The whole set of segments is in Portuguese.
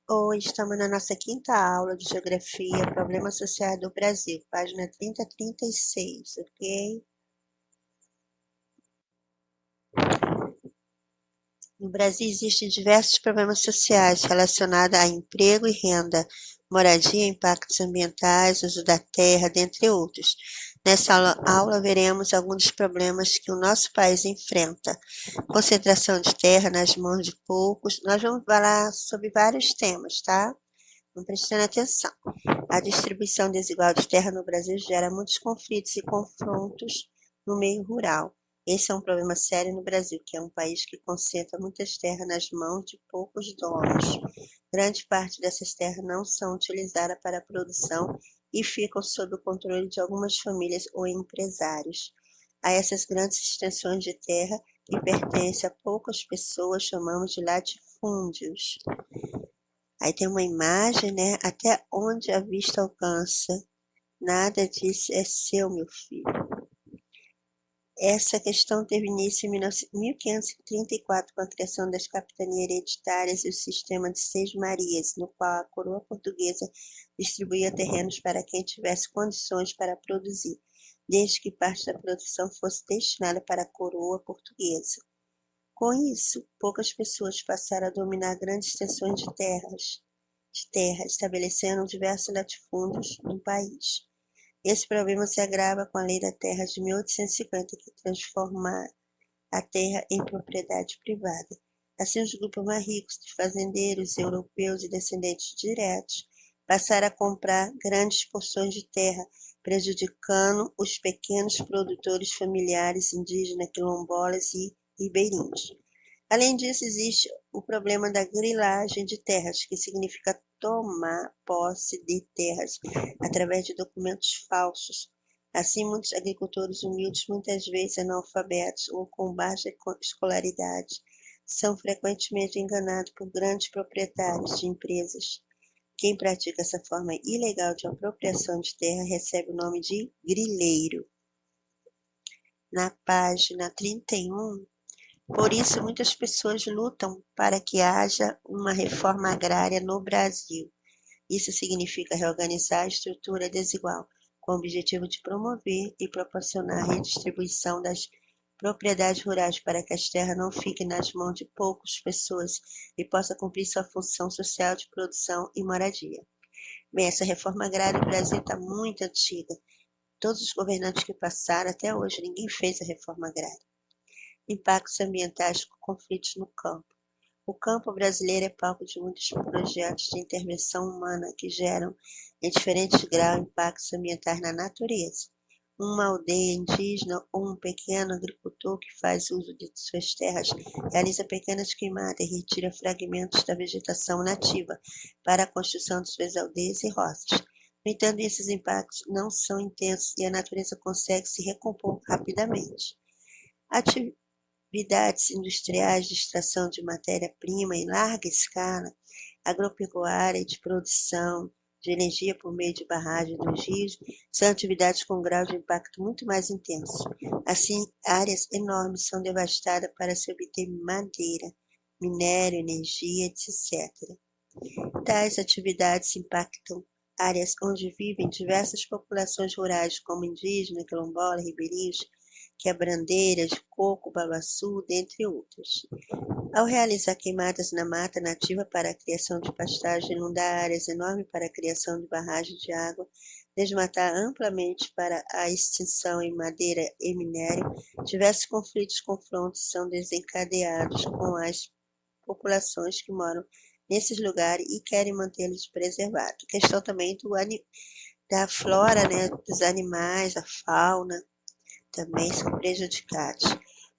Hoje estamos na nossa quinta aula de Geografia, Problemas Sociais do Brasil, página 30 a 36, ok? No Brasil existem diversos problemas sociais relacionados a emprego e renda, moradia, impactos ambientais, uso da terra, dentre outros. Nessa aula veremos alguns dos problemas que o nosso país enfrenta. Concentração de terra nas mãos de poucos. Nós vamos falar sobre vários temas, tá? Vamos prestando atenção. A distribuição desigual de terra no Brasil gera muitos conflitos e confrontos no meio rural. Esse é um problema sério no Brasil, que é um país que concentra muitas terras nas mãos de poucos donos. Grande parte dessas terras não são utilizadas para a produção e ficam sob o controle de algumas famílias ou empresários. A essas grandes extensões de terra que pertencem a poucas pessoas chamamos de latifúndios. Aí tem uma imagem, né? Até onde a vista alcança. Nada disso é seu, meu filho. Essa questão teve início em 1534, com a criação das capitanias hereditárias e o sistema de Seis Marias, no qual a coroa portuguesa distribuía terrenos para quem tivesse condições para produzir, desde que parte da produção fosse destinada para a coroa portuguesa. Com isso, poucas pessoas passaram a dominar grandes extensões de terra, estabelecendo diversos latifúndios no país. Esse problema se agrava com a Lei da Terra de 1850, que transforma a terra em propriedade privada. Assim, os grupos mais ricos de fazendeiros europeus e descendentes diretos passaram a comprar grandes porções de terra, prejudicando os pequenos produtores familiares indígenas, quilombolas e ribeirinhos. Além disso, existe o problema da grilagem de terras, que significa tomar posse de terras através de documentos falsos. Assim, muitos agricultores humildes, muitas vezes analfabetos ou com baixa escolaridade, são frequentemente enganados por grandes proprietários de empresas. Quem pratica essa forma ilegal de apropriação de terra recebe o nome de grileiro. Na página 31, por isso, muitas pessoas lutam para que haja uma reforma agrária no Brasil. Isso significa reorganizar a estrutura desigual, com o objetivo de promover e proporcionar a redistribuição das propriedades rurais para que as terras não fiquem nas mãos de poucas pessoas e possa cumprir sua função social de produção e moradia. Bem, essa reforma agrária no Brasil está muito antiga. Todos os governantes que passaram até hoje, ninguém fez a reforma agrária. Impactos ambientais com conflitos no campo. O campo brasileiro é palco de muitos projetos de intervenção humana que geram, em diferentes graus, impactos ambientais na natureza. Uma aldeia indígena ou um pequeno agricultor que faz uso de suas terras realiza pequenas queimadas e retira fragmentos da vegetação nativa para a construção de suas aldeias e roças. No entanto, esses impactos não são intensos e a natureza consegue se recompor rapidamente. Atividades industriais de extração de matéria-prima em larga escala, agropecuária e de produção de energia por meio de barragem dos rios, são atividades com grau de impacto muito mais intenso. Assim, áreas enormes são devastadas para se obter madeira, minério, energia, etc. Tais atividades impactam áreas onde vivem diversas populações rurais, como indígenas, quilombolas, ribeirinhos, quebrandeiras, coco, babaçu, dentre outras. Ao realizar queimadas na mata nativa para a criação de pastagem, inundar áreas enormes para a criação de barragens de água, desmatar amplamente para a extinção em madeira e minério, diversos conflitos e confrontos são desencadeados com as populações que moram nesses lugares e querem mantê-los preservados. Questão também da flora, né, dos animais, da fauna, também são prejudicados.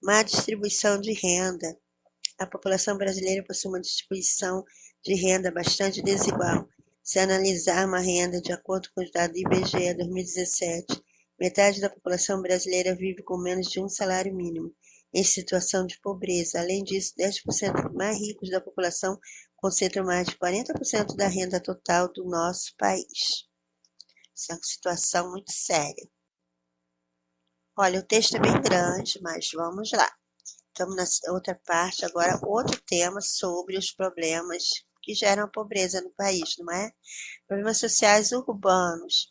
Má distribuição de renda. A população brasileira possui uma distribuição de renda bastante desigual. Se analisar uma renda de acordo com os dados do IBGE 2017, metade da população brasileira vive com menos de um salário mínimo, em situação de pobreza. Além disso, 10% mais ricos da população concentram mais de 40% da renda total do nosso país. Essa é uma situação muito séria. Olha, o texto é bem grande, mas vamos lá. Estamos na outra parte, agora outro tema sobre os problemas que geram a pobreza no país, não é? Problemas sociais urbanos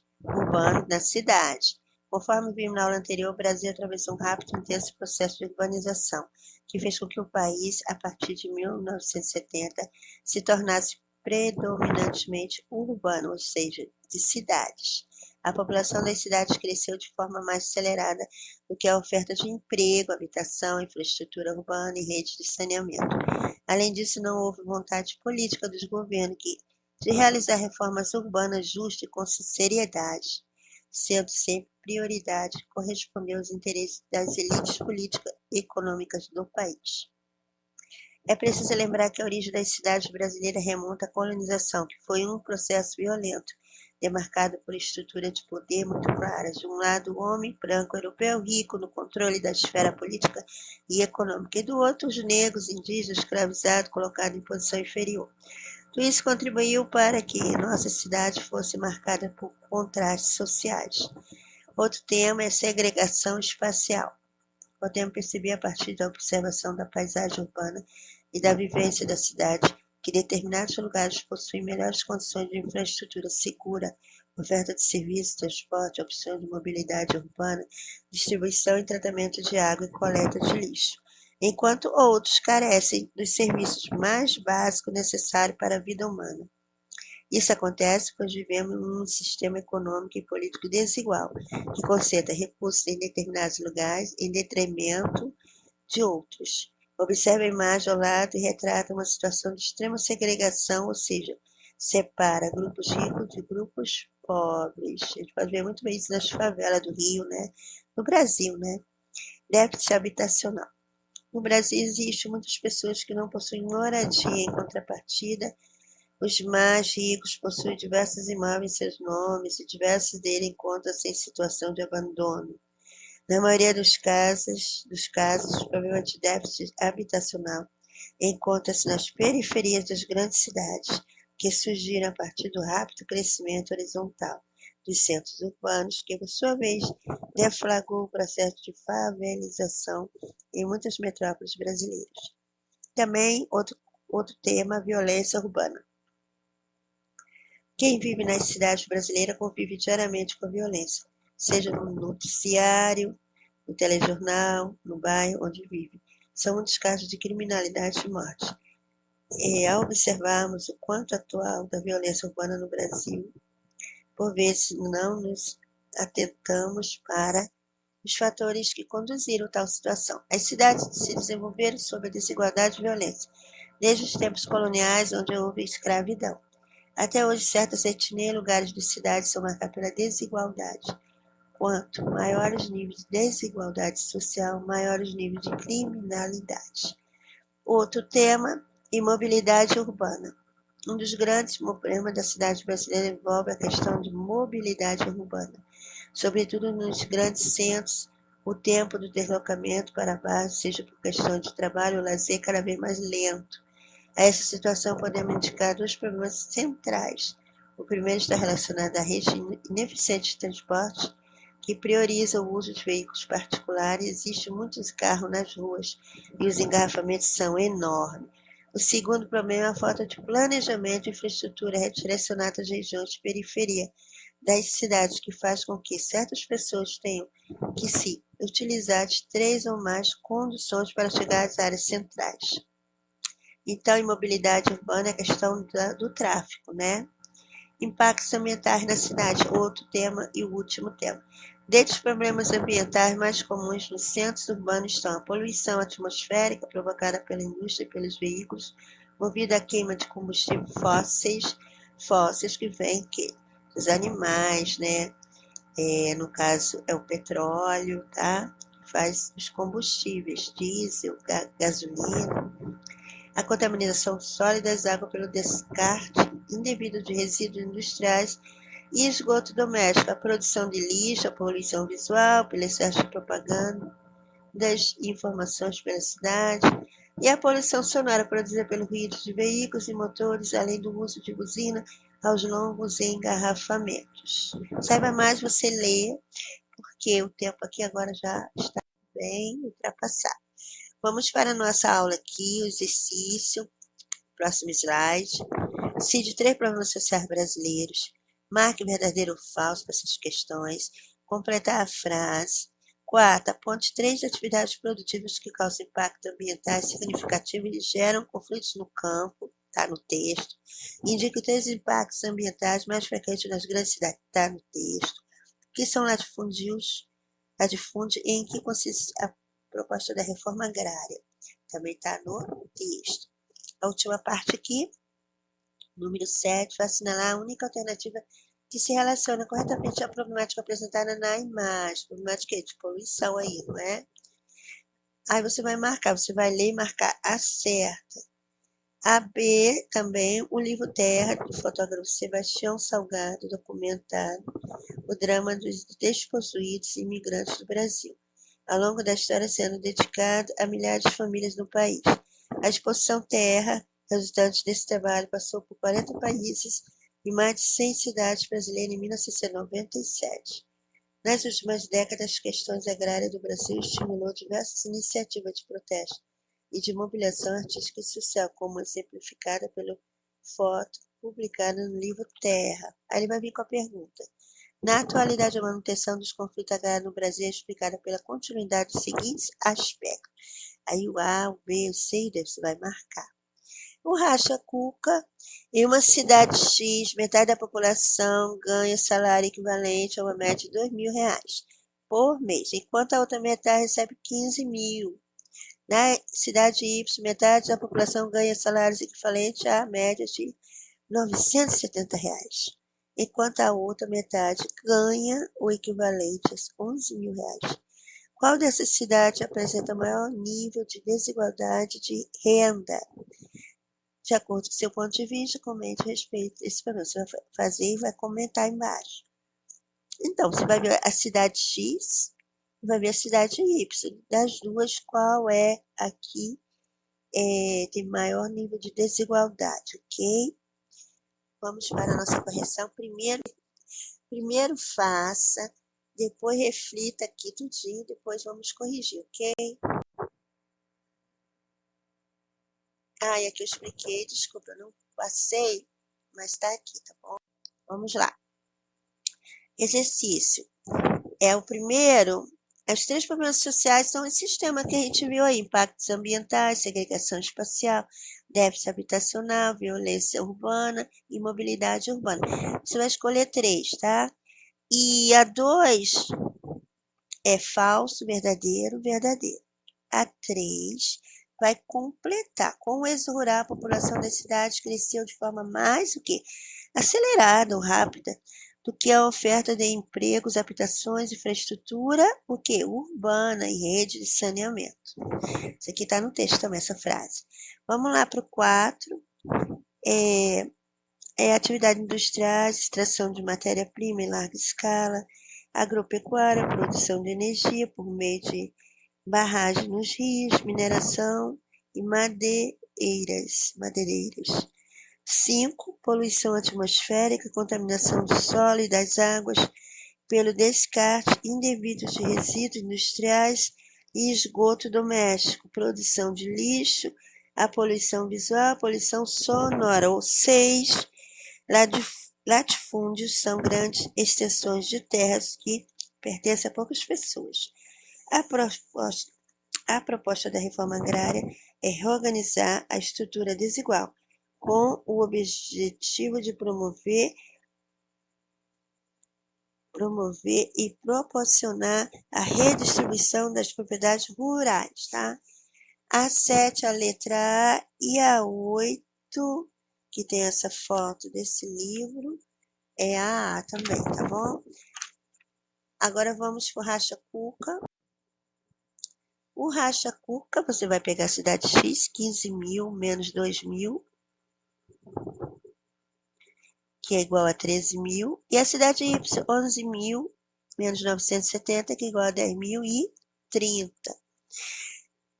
na cidade. Conforme vimos na aula anterior, o Brasil atravessou um rápido e intenso processo de urbanização, que fez com que o país, a partir de 1970, se tornasse predominantemente urbano, ou seja, de cidades. A população das cidades cresceu de forma mais acelerada do que a oferta de emprego, habitação, infraestrutura urbana e rede de saneamento. Além disso, não houve vontade política dos governos de realizar reformas urbanas justas e com seriedade, sendo sempre prioridade corresponder aos interesses das elites políticas e econômicas do país. É preciso lembrar que a origem das cidades brasileiras remonta à colonização, que foi um processo violento, demarcado por estrutura de poder muito claras. De um lado, o homem branco europeu rico no controle da esfera política e econômica, e do outro, os negros, indígenas, escravizados, colocados em posição inferior. Tudo isso contribuiu para que nossa cidade fosse marcada por contrastes sociais. Outro tema é segregação espacial. Podemos perceber a partir da observação da paisagem urbana e da vivência da cidade que determinados lugares possuem melhores condições de infraestrutura segura, oferta de serviços, transporte, opções de mobilidade urbana, distribuição e tratamento de água e coleta de lixo, enquanto outros carecem dos serviços mais básicos necessários para a vida humana. Isso acontece pois vivemos em um sistema econômico e político desigual, que concentra recursos em determinados lugares em detrimento de outros. Observe a imagem ao lado e retrata uma situação de extrema segregação, ou seja, separa grupos ricos de grupos pobres. A gente pode ver muito bem isso nas favelas do Rio, né? No Brasil, né? Déficit habitacional. No Brasil existem muitas pessoas que não possuem moradia, em contrapartida, os mais ricos possuem diversos imóveis em seus nomes e diversos deles encontram-se em situação de abandono. Na maioria dos casos, o problema de déficit habitacional encontra-se nas periferias das grandes cidades, que surgiram a partir do rápido crescimento horizontal dos centros urbanos, que, por sua vez, deflagrou o processo de favelização em muitas metrópoles brasileiras. Também, outro tema, a violência urbana. Quem vive nas cidades brasileiras convive diariamente com a violência, seja no noticiário, no telejornal, no bairro onde vive. São muitos casos de criminalidade e morte. Ao observarmos o quanto atual da violência urbana no Brasil, por vezes não nos atentamos para os fatores que conduziram a tal situação. As cidades se desenvolveram sob a desigualdade e violência, desde os tempos coloniais, onde houve escravidão. Até hoje, certas etnias e lugares de cidades são marcados pela desigualdade. Quanto maiores níveis de desigualdade social, maiores níveis de criminalidade. Outro tema, imobilidade urbana. Um dos grandes problemas da cidade brasileira envolve a questão de mobilidade urbana. Sobretudo nos grandes centros, o tempo do deslocamento para baixo, seja por questão de trabalho ou lazer, é cada vez mais lento. A essa situação podemos indicar dois problemas centrais. O primeiro está relacionado à rede ineficiente de transporte, que prioriza o uso de veículos particulares. Existem muitos carros nas ruas e os engarrafamentos são enormes. O segundo problema é a falta de planejamento e infraestrutura redirecionada às regiões de periferia das cidades, que faz com que certas pessoas tenham que se utilizar de 3 ou mais conduções para chegar às áreas centrais. Então, imobilidade urbana é a questão do tráfego, né? Impactos ambientais na cidade, outro tema e o último tema. Dentre os problemas ambientais mais comuns nos centros urbanos estão a poluição atmosférica provocada pela indústria e pelos veículos, movida à queima de combustíveis fósseis que vêm dos animais, né? No caso, é o petróleo, tá? Faz os combustíveis, diesel, gasolina. A contaminação sólida das águas pelo descarte indevido de resíduos industriais e esgoto doméstico, a produção de lixo, a poluição visual, pelo excesso de propaganda, das informações pela cidade, e a poluição sonora produzida pelo ruído de veículos e motores, além do uso de buzina aos longos engarrafamentos. Saiba mais, você lê, porque o tempo aqui agora já está bem ultrapassado. Vamos para a nossa aula aqui, o exercício, próximo slide. Cite 3 problemas sociais brasileiros. Marque verdadeiro ou falso para essas questões. Completar a frase. 4. Aponte 3 atividades produtivas que causam impacto ambientais significativo e geram conflitos no campo. Está no texto. Indique 3 impactos ambientais mais frequentes nas grandes cidades. Está no texto. O que são latifúndios? Latifúndio e em que consiste a proposta da reforma agrária. Também está no texto. A última parte aqui, número 7, vai assinalar a única alternativa que se relaciona corretamente à problemática apresentada na imagem. Problemática de poluição aí, não é? Aí você vai marcar, você vai ler e marcar a certa. A B, também, o livro Terra, do fotógrafo Sebastião Salgado, documentado o drama dos despossuídos e imigrantes do Brasil, ao longo da história sendo dedicado a milhares de famílias no país. A exposição Terra, resultante desse trabalho, passou por 40 países e mais de 100 cidades brasileiras em 1997. Nas últimas décadas, as questões agrárias do Brasil estimulou diversas iniciativas de protesto e de mobilização artística e social, como exemplificada pelo foto publicada no livro Terra. Aí ele vai vir com a pergunta. Na atualidade, a manutenção dos conflitos agrários no Brasil é explicada pela continuidade dos seguintes aspectos. Aí o A, o B, o C e o D você vai marcar. O Racha Cuca, em uma cidade X, metade da população ganha salário equivalente a uma média de R$ 2.000 por mês, enquanto a outra metade recebe 15 mil. Na cidade Y, metade da população ganha salários equivalentes à média de R$ 970, enquanto a outra metade ganha o equivalente a R$ 11.000. Qual dessas cidades apresenta maior nível de desigualdade de renda? De acordo com seu ponto de vista, comente a respeito desse problema. Você vai fazer e vai comentar embaixo. Então, você vai ver a cidade X e vai ver a cidade Y. Das duas, qual é aqui tem maior nível de desigualdade, ok? Vamos para a nossa correção. Primeiro faça, depois reflita aqui tudinho, depois vamos corrigir, ok? E aqui eu expliquei, desculpa, eu não passei, mas está aqui, tá bom? Vamos lá. Exercício. O primeiro, os 3 problemas sociais são esse sistema que a gente viu aí, impactos ambientais, segregação espacial, déficit habitacional, violência urbana e mobilidade urbana. Você vai escolher 3, tá? E a 2 é falso, verdadeiro, verdadeiro. A 3 vai completar. Com o êxodo rural, a população das cidades cresceu de forma mais o quê? Acelerada ou rápida do que a oferta de empregos, habitações, infraestrutura, o quê? Urbana e rede de saneamento. Isso aqui está no texto também, essa frase. Vamos lá para o 4. Atividade industrial, extração de matéria-prima em larga escala, agropecuária, produção de energia por meio de barragem nos rios, mineração e madeireiras. 5. Poluição atmosférica, contaminação do solo e das águas pelo descarte indevido de resíduos industriais e esgoto doméstico, produção de lixo, a poluição visual, a poluição sonora. Ou 6. Latifúndios são grandes extensões de terras que pertencem a poucas pessoas. A proposta da reforma agrária é reorganizar a estrutura desigual, com o objetivo de promover e proporcionar a redistribuição das propriedades rurais, tá? A 7, a letra A, e a 8, que tem essa foto desse livro, é a A também, tá bom? Agora vamos para o Racha Cuca. O Racha Cuca, você vai pegar a cidade X, 15 mil menos 2 mil, que é igual a 13 mil, e a cidade Y, 11 mil menos 970, que é igual a 10.030.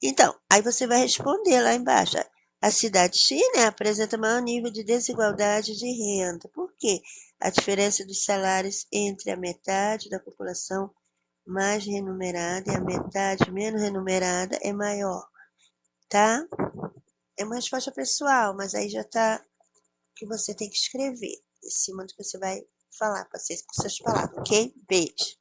Então, aí você vai responder lá embaixo. A cidade X, né, apresenta maior nível de desigualdade de renda. Por quê? A diferença dos salários entre a metade da população mais remunerada e a metade menos remunerada é maior. tá? É uma resposta pessoal, mas aí já tá que você tem que escrever em cima do que você vai falar, pode ser com suas palavras, ok? Beijo.